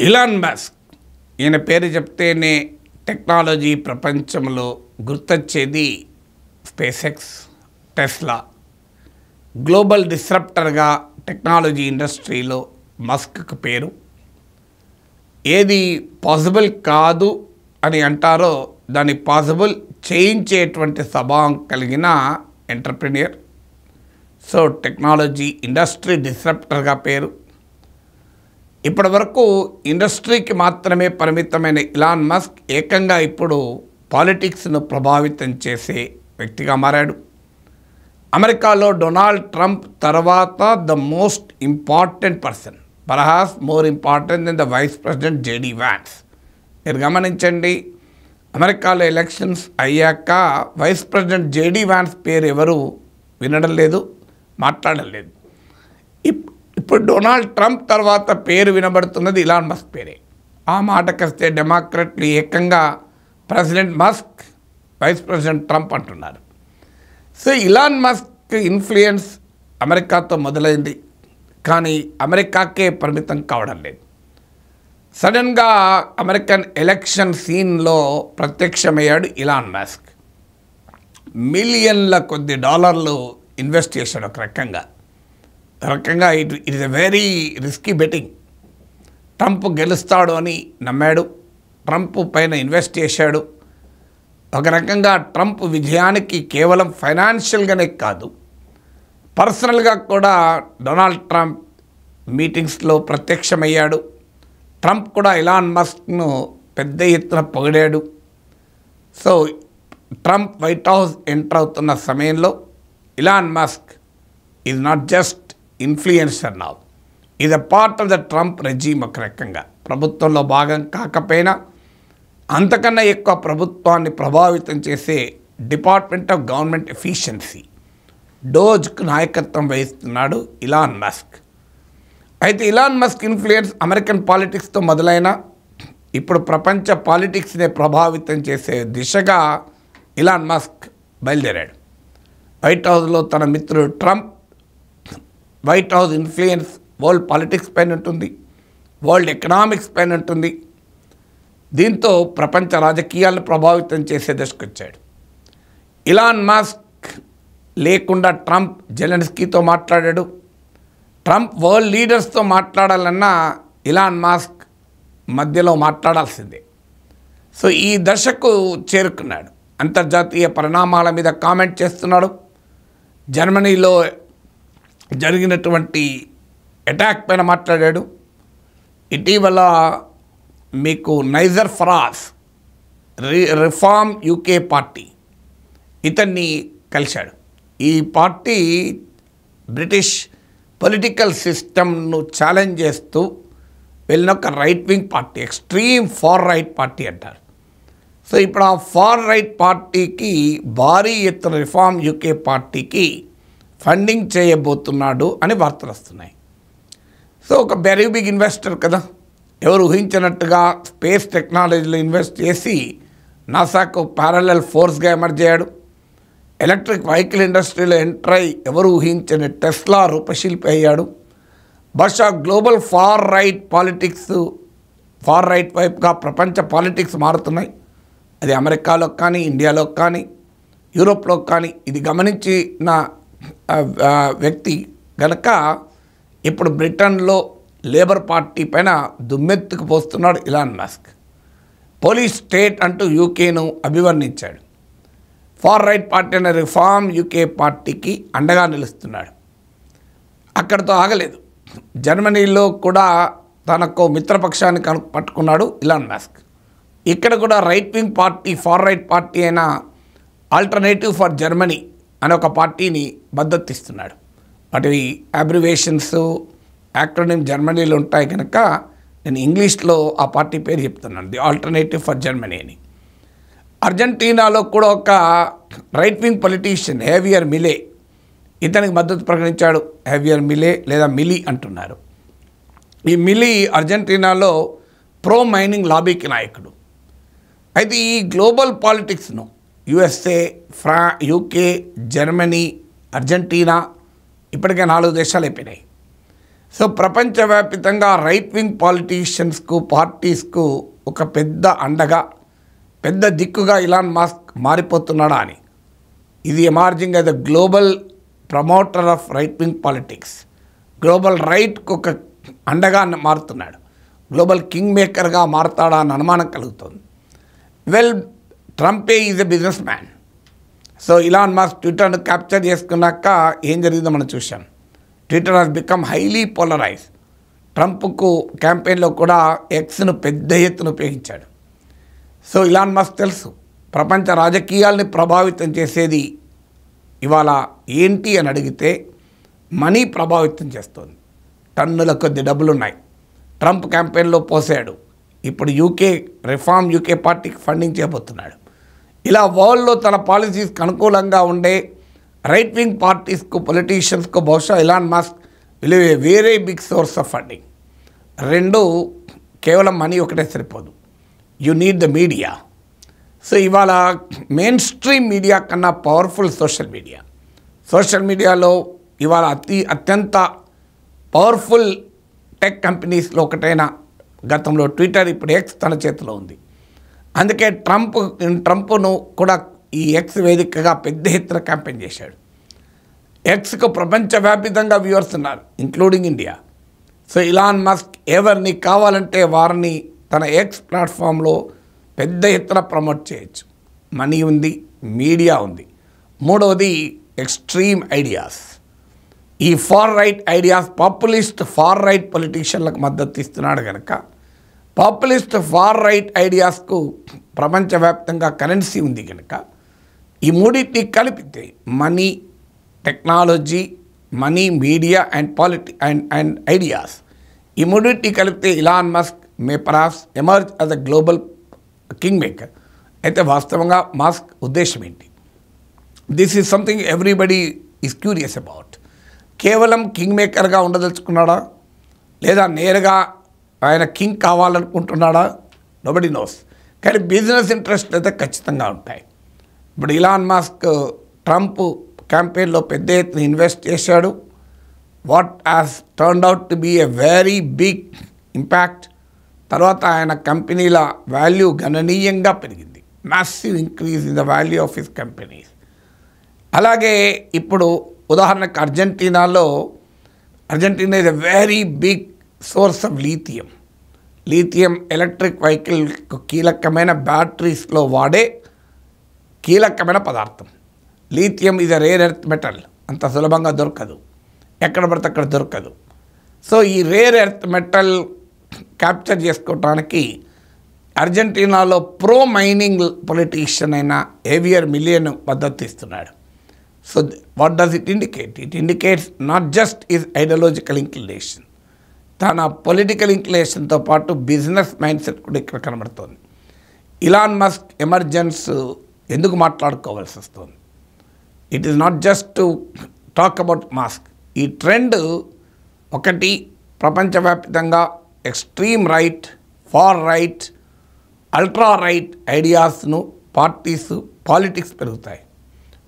Elon Musk ఈయన పేరు చెప్తేనే టెక్నాలజీ ప్రపంచంలో గుర్తొచ్చేది స్పేస్ ఎక్స్, టెస్లా. గ్లోబల్ డిస్రప్టర్గా టెక్నాలజీ ఇండస్ట్రీలో మస్క్కు పేరు. ఏది పాసిబుల్ కాదు అని అంటారో దాన్ని పాసిబుల్ చేయించేటువంటి స్వభావం కలిగిన ఎంటర్ప్రెన్యూర్. సో టెక్నాలజీ ఇండస్ట్రీ డిస్రప్టర్గా పేరు. ఇప్పటి వరకు ఇండస్ట్రీకి మాత్రమే పరిమితమైన ఇలాన్ మస్క్ ఏకంగా ఇప్పుడు పాలిటిక్స్ను ప్రభావితం చేసే వ్యక్తిగా మారాడు. అమెరికాలో డొనాల్డ్ ట్రంప్ తర్వాత the most important person, perhaps more important than the vice president JD Vance. మీరు గమనించండి, అమెరికాలో ఎలక్షన్స్ అయ్యాక వైస్ ప్రెసిడెంట్ జేడీ వ్యాన్స్ పేరు ఎవరు వినడం లేదు, మాట్లాడడం లేదు. ఇప్పుడు డొనాల్డ్ ట్రంప్ తర్వాత పేరు వినబడుతున్నది ఇలాన్ మస్క్ పేరే. ఆ మాటకొస్తే డెమోక్రట్లు ఏకంగా president Musk, vice president Trump అంటున్నారు. సో ఇలాన్ మస్క్ ఇన్ఫ్లుయెన్స్ అమెరికాతో మొదలైంది, కానీ అమెరికాకే పరిమితం కావడం లేదు. సడన్గా అమెరికన్ ఎలక్షన్ సీన్లో ప్రత్యక్షమయ్యాడు ఇలాన్ మస్క్. మిలియన్ల కొద్ది డాలర్లు ఇన్వెస్ట్ చేశాడు. ఒక రకంగా it is a very risky betting. Trump గెలుస్తాడు అని నమ్మాడు, ట్రంప్ పైన ఇన్వెస్ట్ చేశాడు. ఒక రకంగా ట్రంప్ విజయానికి కేవలం ఫైనాన్షియల్గానే కాదు, పర్సనల్గా కూడా డొనాల్డ్ ట్రంప్ మీటింగ్స్లో ప్రత్యక్షమయ్యాడు. ట్రంప్ కూడా ఇలాన్ మస్క్ను పెద్ద ఎత్తున పొగిడాడు. So Trump White House enter అవుతున్న సమయంలో Elon Musk is not just influencer now, is a part of the Trump regime. ఒక రకంగా ప్రభుత్వంలో భాగం కాకపోయినా అంతకన్నా ఎక్కువ ప్రభుత్వాన్ని ప్రభావితం చేసే డిపార్ట్మెంట్ ఆఫ్ గవర్నమెంట్ ఎఫిషియన్సీ, డోజ్కు నాయకత్వం వహిస్తున్నాడు ఇలాన్ మస్క్. అయితే ఇలాన్ మస్క్ ఇన్ఫ్లుయెన్స్ అమెరికన్ పాలిటిక్స్తో మొదలైన ఇప్పుడు ప్రపంచ పాలిటిక్స్నే ప్రభావితం చేసే దిశగా ఇలాన్ మస్క్ బయలుదేరాడు. వైట్ హౌస్లో తన మిత్రుడు Trump, White house influence world politics పైన ఉంటుంది, వరల్డ్ ఎకనామిక్స్ పైన ఉంటుంది. దీంతో ప్రపంచ రాజకీయాలను ప్రభావితం చేసే దశకు వచ్చాడు. ఇలాన్ మస్క్ లేకుండా ట్రంప్ జెలెన్స్కీతో మాట్లాడాడు. ట్రంప్ వరల్డ్ లీడర్స్తో మాట్లాడాలన్నా ఇలాన్ మస్క్ మధ్యలో మాట్లాడాల్సిందే. సో ఈ దశకు చేరుకున్నాడు. అంతర్జాతీయ పరిణామాల మీద కామెంట్ చేస్తున్నాడు. జర్మనీలో జరిగినటువంటి అటాక్ పైన మాట్లాడాడు. ఇటీవల మీకు Nigel Farage, reform UK party, ఇతన్ని కలిశాడు. ఈ పార్టీ బ్రిటిష్ పొలిటికల్ సిస్టమ్ను ఛాలెంజ్ చేస్తూ వెళ్ళిన ఒక right wing party, extreme far right party అంటారు. సో ఇప్పుడు ఆ ఫార్ రైట్ పార్టీకి భారీ ఎత్తున రిఫార్మ్ యూకే పార్టీకి ఫండింగ్ చేయబోతున్నాడు అని వార్తలు వస్తున్నాయి. సో ఒక వెరీ బిగ్ ఇన్వెస్టర్ కదా, ఎవరు ఊహించినట్టుగా స్పేస్ టెక్నాలజీలో ఇన్వెస్ట్ చేసి నాసాకు ప్యారలల్ ఫోర్స్గా ఎమర్జ్ అయ్యాడు. ఎలక్ట్రిక్ వెహికల్ ఇండస్ట్రీలో ఎంటర్ అయి ఎవరు ఊహించని టెస్లా రూపశిల్పి అయ్యాడు. బహుశా global far right politics, far right వైపుగా ప్రపంచ పాలిటిక్స్ మారుతున్నాయి. అది అమెరికాలో కానీ, ఇండియాలో కానీ, యూరోప్లో కానీ ఇది గమనించిన వ్యక్తి గనక ఇప్పుడు బ్రిటన్లో లేబర్ పార్టీ పైన దుమ్మెత్తుకు పోస్తున్నాడు ఇలాన్ మస్క్. పోలీస్ స్టేట్ అంటూ యూకేను అభివర్ణించాడు. ఫార్ రైట్ పార్టీ అనే రిఫార్మ్ యూకే పార్టీకి అండగా నిలుస్తున్నాడు. అక్కడితో ఆగలేదు, జర్మనీలో కూడా తనకు మిత్రపక్షాన్ని పట్టుకున్నాడు ఇలాన్ మస్క్. ఇక్కడ కూడా right wing party, far right party అయిన ఆల్టర్నేటివ్ ఫర్ జర్మనీ అనే ఒక పార్టీని మద్దతిస్తున్నాడు. వాటి అబ్రివేషన్స్, యాక్రోనిమ్ జర్మనీలో ఉంటాయి కనుక నేను ఇంగ్లీష్లో ఆ పార్టీ పేరు చెప్తున్నాను, ది ఆల్టర్నేటివ్ ఫర్ జర్మనీ అని. అర్జెంటీనాలో కూడా ఒక right wing politician Javier Milei, ఇతనికి మద్దతు ప్రకటించాడు. హేవియర్ మిలే లేదా మిలీ అంటున్నారు. ఈ మిలీ అర్జెంటీనాలో ప్రో మైనింగ్ లాబీకి నాయకుడు. అయితే ఈ గ్లోబల్ పాలిటిక్స్ను యుఎస్ఏ, యూకే, జర్మనీ, అర్జెంటీనా ఇప్పటికే 4 దేశాలు అయిపోయినాయి. సో ప్రపంచవ్యాప్తంగా రైట్ వింగ్ పాలిటీషియన్స్కు పార్టీస్కు ఒక పెద్ద అండగా పెద్ద దిక్కుగా ఇలాన్ మస్క్ మారిపోతున్నాడా అని. ఇది emerging as the global promoter of right wing politics. Global రైట్కు ఒక అండగా మారుతున్నాడు. గ్లోబల్ కింగ్ మేకర్గా మారుతాడా అని అనుమానం కలుగుతుంది. వెల్, ట్రంపే is a business man. So Elon Musk ట్విట్టర్ను క్యాప్చర్ చేసుకున్నాక ఏం జరిగిందో మనం చూసాం. Twitter has become highly polarize. ట్రంప్కు క్యాంపెయిన్లో కూడా ఎక్స్ను పెద్ద ఎత్తున ఉపయోగించాడు. సో ఇలాన్ మస్క్ తెలుసు, ప్రపంచ రాజకీయాల్ని ప్రభావితం చేసేది ఇవాళ ఏంటి అని అడిగితే మనీ ప్రభావితం చేస్తుంది. టన్నుల కొద్ది డబ్బులున్నాయి. ట్రంప్ క్యాంపెయిన్లో పోసాడు. ఇప్పుడు రిఫార్మ్ యూకే పార్టీకి ఫండింగ్ చేయబోతున్నాడు. ఇలా వరల్డ్లో తన పాలసీస్కి అనుకూలంగా ఉండే రైట్ వింగ్ పార్టీస్కు పొలిటీషియన్స్కు బహుశా Elon Musk will be a very big source of funding. రెండు, కేవలం మనీ ఒకటే సరిపోదు, you need the media. So ఇవాళ మెయిన్ స్ట్రీమ్ మీడియా కన్నా పవర్ఫుల్ సోషల్ మీడియా. సోషల్ మీడియాలో ఇవాళ అత్యంత పవర్ఫుల్ టెక్ కంపెనీస్లో ఒకటైన గతంలో ట్విట్టర్, ఇప్పుడు ఎక్స్ తన చేతిలో ఉంది. అందుకే ట్రంప్ను కూడా ఈ ఎక్స్ వేదికగా పెద్ద ఎత్తున క్యాంపెయిన్ చేశాడు. ఎక్స్కు ప్రపంచవ్యాప్తంగా వ్యూవర్స్ ఉన్నారు, including India. So Elon Musk ఎవరిని కావాలంటే వారిని తన ఎక్స్ ప్లాట్ఫామ్లో పెద్ద ఎత్తున ప్రమోట్ చేయొచ్చు. మనీ ఉంది, మీడియా ఉంది. మూడవది ఎక్స్ట్రీమ్ ఐడియాస్. ఈ far right ideas, populist far right పొలిటీషియన్లకు మద్దతు ఇస్తున్నాడు కనుక పాపులిస్ట్ ఫార్ రైట్ ఐడియాస్కు ప్రపంచవ్యాప్తంగా కరెన్సీ ఉంది కనుక ఈ మూడింటిని కలిపితే money, technology, money, media and ideas, ఈ మూడింటిని కలిపితే Elon Musk may perhaps emerge as a global king maker. అయితే వాస్తవంగా మస్క్ ఉద్దేశం ఏంటి? This is something everybody is curious about. కేవలం కింగ్ మేకర్గా ఉండదలుచుకున్నాడా, లేదా నేరుగా ఆయన కింగ్ కావాలనుకుంటున్నాడా? Nobody knows. కానీ బిజినెస్ ఇంట్రెస్ట్ అయితే ఖచ్చితంగా ఉంటాయి. ఇప్పుడు ఇలాన్ మస్క్ ట్రంప్ క్యాంపెయిన్లో పెద్ద ఎత్తున ఇన్వెస్ట్ చేశాడు. What has turned out to be a very big impact. తర్వాత ఆయన కంపెనీల వాల్యూ గణనీయంగా పెరిగింది. Massive increase in the value of his companies. అలాగే ఇప్పుడు ఉదాహరణకు Argentina is a very big source of lithium electric వెహికల్కు కీలకమైన బ్యాటరీస్లో వాడే కీలకమైన పదార్థం. Lithium is a rare earth metal. అంత సులభంగా దొరకదు, ఎక్కడ పడితే అక్కడ దొరకదు. సో ఈ రేర్ ఎర్త్ మెటల్ క్యాప్చర్ చేసుకోవడానికి అర్జెంటీనాలో ప్రో మైనింగ్ పొలిటీషియన్ అయిన ఏవియర్ మిలియన్ మద్దతు ఇస్తున్నాడు. So what does it indicate? It indicates not just is ideological inclination, తన పొలిటికల్ ఇంక్లినేషన్తో పాటు బిజినెస్ మైండ్ సెట్ కూడా ఇక్కడ కనబడుతోంది. ఇలాన్ మస్క్ ఎమర్జెన్స్ ఎందుకు మాట్లాడుకోవాల్సి వస్తుంది? It is not just to talk about Musk. ఈ ట్రెండ్ ఒకటి, ప్రపంచవ్యాప్తంగా extreme right, far right, ultra right ఐడియాస్ను పాలిటిక్స్ పెరుగుతాయి.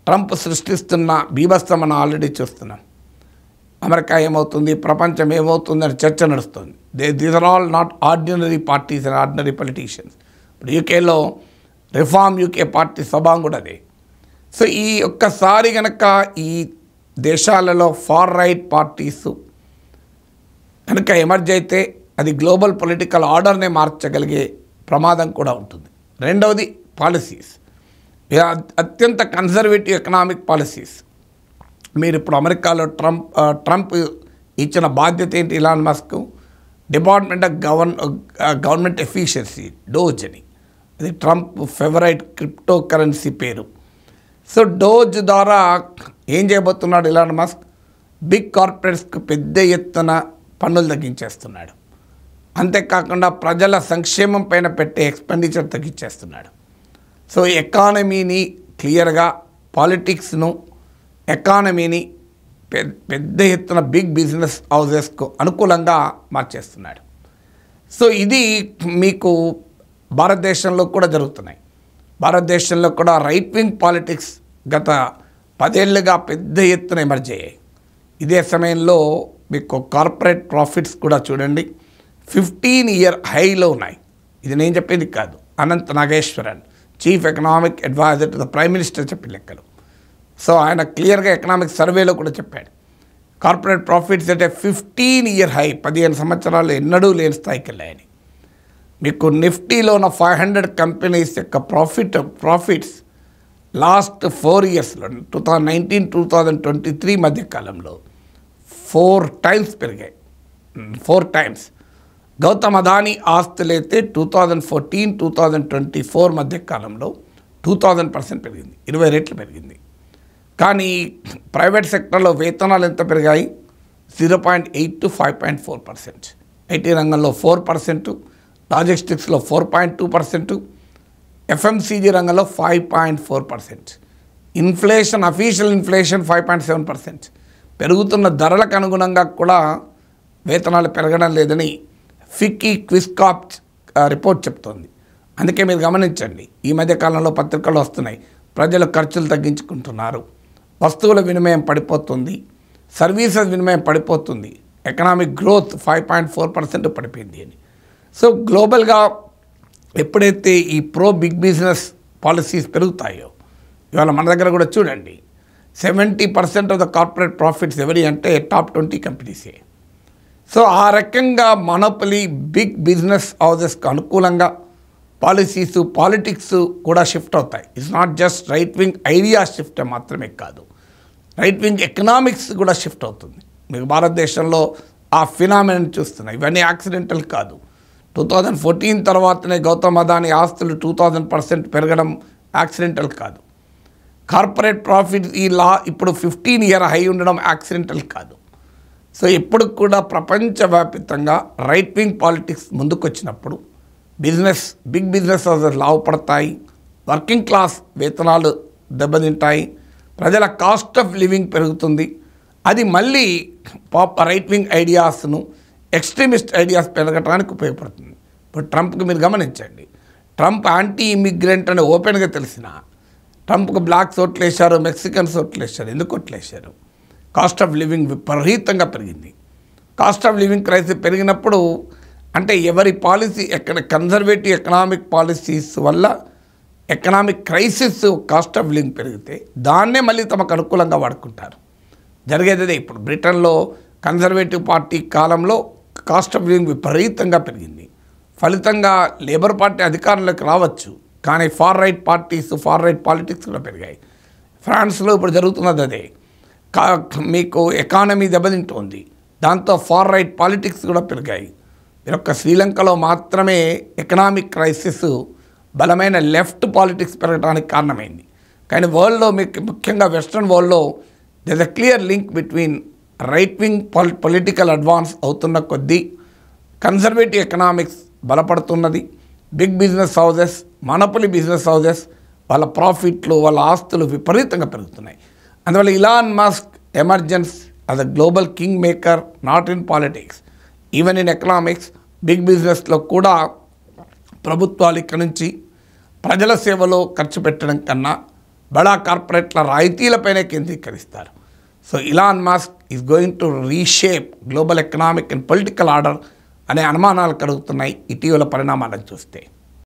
ట్రంప్ సృష్టిస్తున్న బీభత్సం మనం ఆల్రెడీ చూస్తున్నాం. అమెరికా ఏమవుతుంది, ప్రపంచం ఏమవుతుంది అని చర్చ నడుస్తుంది. These are all not ordinary parties and ordinary politicians. ఇప్పుడు యూకేలో రిఫార్మ్ యూకే పార్టీ స్వభావం కూడా అదే. సో ఈ ఒక్కసారి కనుక ఈ దేశాలలో ఫార్ రైట్ పార్టీస్ కనుక ఎమర్జ్ అయితే అది గ్లోబల్ పొలిటికల్ ఆర్డర్నే మార్చగలిగే ప్రమాదం కూడా ఉంటుంది. రెండవది పాలసీస్, అత్యంత కన్జర్వేటివ్ ఎకనామిక్ పాలసీస్. మీరు ఇప్పుడు అమెరికాలో ట్రంప్ ఇచ్చిన బాధ్యత ఏంటి? Elon Musk department of government efficiency, DOGE అని. అది ట్రంప్ ఫేవరైట్ క్రిప్టో కరెన్సీ పేరు. సో డోజ్ ద్వారా ఏం చేయబోతున్నాడు ఇలాన్ మస్క్? బిగ్ కార్పొరేట్స్కి పెద్ద ఎత్తున పన్నులు తగ్గించేస్తున్నాడు. అంతేకాకుండా ప్రజల సంక్షేమం పైన పెట్టే ఎక్స్పెండిచర్ తగ్గించేస్తున్నాడు. సో ఎకానమీని క్లియర్గా, పాలిటిక్స్ను, ఎకానమీని పెద్ద ఎత్తున బిగ్ బిజినెస్ హౌజెస్కు అనుకూలంగా మార్చేస్తున్నాడు. సో ఇది మీకు భారతదేశంలో కూడా జరుగుతున్నాయి. భారతదేశంలో కూడా రైట్ వింగ్ పాలిటిక్స్ గత 10 ఏళ్ళుగా పెద్ద ఎత్తున ఎమర్జ్ అయ్యాయి. ఇదే సమయంలో మీకు కార్పొరేట్ ప్రాఫిట్స్ కూడా చూడండి 15-year హైలో ఉన్నాయి. ఇది నేను చెప్పేది కాదు, Anant Nageswaran chief economic adviser to the prime minister చెప్పిన లెక్కలు. సో ఆయన క్లియర్గా ఎకనామిక్ సర్వేలో కూడా చెప్పాడు కార్పొరేట్ ప్రాఫిట్స్ అంటే 15-year హై, 15 సంవత్సరాలు ఎన్నడూ లేని స్థాయికి వెళ్ళాయని. మీకు నిఫ్టీలో ఉన్న 500 కంపెనీస్ యొక్క ప్రాఫిట్స్ లాస్ట్ 4 yearsలో 2019-2023 మధ్య కాలంలో 4 times పెరిగాయి. 4 times. గౌతమ్ అదానీ ఆస్తులైతే 2014-2024 మధ్య కాలంలో 2000% పెరిగింది, 20 రెట్లు పెరిగింది. కానీ ప్రైవేట్ సెక్టర్లో వేతనాలు ఎంత పెరిగాయి? 0.8 to 5.4%. ఐటీ రంగంలో 4%, లాజిస్టిక్స్లో 4.2%, ఎఫ్ఎంసీజీ రంగంలో 5.4%. Inflation, official inflation 5.7%. పెరుగుతున్న ధరలకు అనుగుణంగా కూడా వేతనాలు పెరగడం లేదని ఫిక్కీ క్విస్కాప్ రిపోర్ట్ చెప్తోంది. అందుకే మీరు గమనించండి, ఈ మధ్య కాలంలో పత్రికలు వస్తున్నాయి, ప్రజలు ఖర్చులు తగ్గించుకుంటున్నారు, వస్తువుల వినిమయం పడిపోతుంది, సర్వీసెస్ వినిమయం పడిపోతుంది, ఎకనామిక్ గ్రోత్ 5.4% పడిపోయింది అని. సో గ్లోబల్గా ఎప్పుడైతే ఈ బిగ్ బిజినెస్ పాలసీస్ పెరుగుతాయో, ఇవాళ మన దగ్గర కూడా చూడండి 70% ఆఫ్ ద కార్పొరేట్ ప్రాఫిట్స్ ఎవరి అంటే టాప్ 20 కంపెనీసే. సో ఆ రకంగా మనోపలి బిగ్ బిజినెస్ హౌజెస్కి అనుకూలంగా పాలసీస్, పాలిటిక్స్ కూడా షిఫ్ట్ అవుతాయి. It's not just right wing idea shift మాత్రమే కాదు, రైట్ వింగ్ ఎకనామిక్స్ కూడా షిఫ్ట్ అవుతుంది. మీకు భారతదేశంలో ఆ ఫినామినన్ చూస్తున్నాయి, ఇవన్నీ యాక్సిడెంటల్ కాదు. 2014 తర్వాతనే గౌతమ్ అదానీ ఆస్తులు 2000% పెరగడం యాక్సిడెంటల్ కాదు. కార్పొరేట్ ప్రాఫిట్ ఇప్పుడు 15-year హై ఉండడం యాక్సిడెంటల్ కాదు. సో ఎప్పుడు కూడా ప్రపంచవ్యాప్తంగా రైట్ వింగ్ పాలిటిక్స్ ముందుకొచ్చినప్పుడు బిగ్ బిజినెస్ లాభపడతాయి, వర్కింగ్ క్లాస్ వేతనాలు దెబ్బతింటాయి, ప్రజల కాస్ట్ ఆఫ్ లివింగ్ పెరుగుతుంది. అది మళ్ళీ రైట్ వింగ్ ఐడియాస్ను, ఎక్స్ట్రీమిస్ట్ ఐడియాస్ పెరగడానికి ఉపయోగపడుతుంది. ఇప్పుడు ట్రంప్కి మీరు గమనించండి, ట్రంప్ యాంటీ ఇమిగ్రెంట్ అని ఓపెన్గా తెలిసిన ట్రంప్కు బ్లాక్స్ ఓట్లేశారు, మెక్సికన్స్ ఓట్లేశారు. ఎందుకు ఓట్లేశారు? కాస్ట్ ఆఫ్ లివింగ్ విపరీతంగా పెరిగింది. కాస్ట్ ఆఫ్ లివింగ్ క్రైసిస్ పెరిగినప్పుడు అంటే ఎవరి పాలసీ కన్జర్వేటివ్ ఎకనామిక్ పాలసీస్ వల్ల economic crisis, cost of living పెరిగితే దాన్నే మళ్ళీ తమకు అనుకూలంగా వాడుకుంటారు. జరిగేదే ఇప్పుడు బ్రిటన్లో కన్జర్వేటివ్ పార్టీ కాలంలో కాస్ట్ ఆఫ్ లివింగ్ విపరీతంగా పెరిగింది. ఫలితంగా లేబర్ పార్టీ అధికారంలోకి రావచ్చు, కానీ ఫార్ రైట్ పాలిటిక్స్ కూడా పెరిగాయి. ఫ్రాన్స్లో ఇప్పుడు జరుగుతున్నది అదే. మీకు ఎకానమీ దెబ్బతింటోంది, దాంతో ఫార్ రైట్ పాలిటిక్స్ కూడా పెరిగాయి. మీరొక్క శ్రీలంకలో మాత్రమే ఎకనామిక్ క్రైసిస్ బలమైన లెఫ్ట్ పాలిటిక్స్ పెరగడానికి కారణమైంది. కానీ వరల్డ్లో మీకు ముఖ్యంగా వెస్ట్రన్ వరల్డ్లో there is a clear link between right wing political advance అవుతున్న కొద్దీ కన్జర్వేటివ్ ఎకనామిక్స్ బలపడుతున్నది. Big business houses, monopoly business houses వాళ్ళ ప్రాఫిట్లు, వాళ్ళ ఆస్తులు విపరీతంగా పెరుగుతున్నాయి. అందువల్ల Elon Musk emergence as a global king maker, not in politics, even in economics. Big బిజినెస్లో కూడా ప్రభుత్వాలు ఇక్కడి నుంచి ప్రజల సేవలో ఖర్చు పెట్టడం కన్నా బడా కార్పొరేట్ల రాయితీలపైనే కేంద్రీకరిస్తారు. So Elon Musk is going to reshape global economic and political order అనే అనుమానాలు కలుగుతున్నాయి ఇటీవల పరిణామాలను చూస్తే.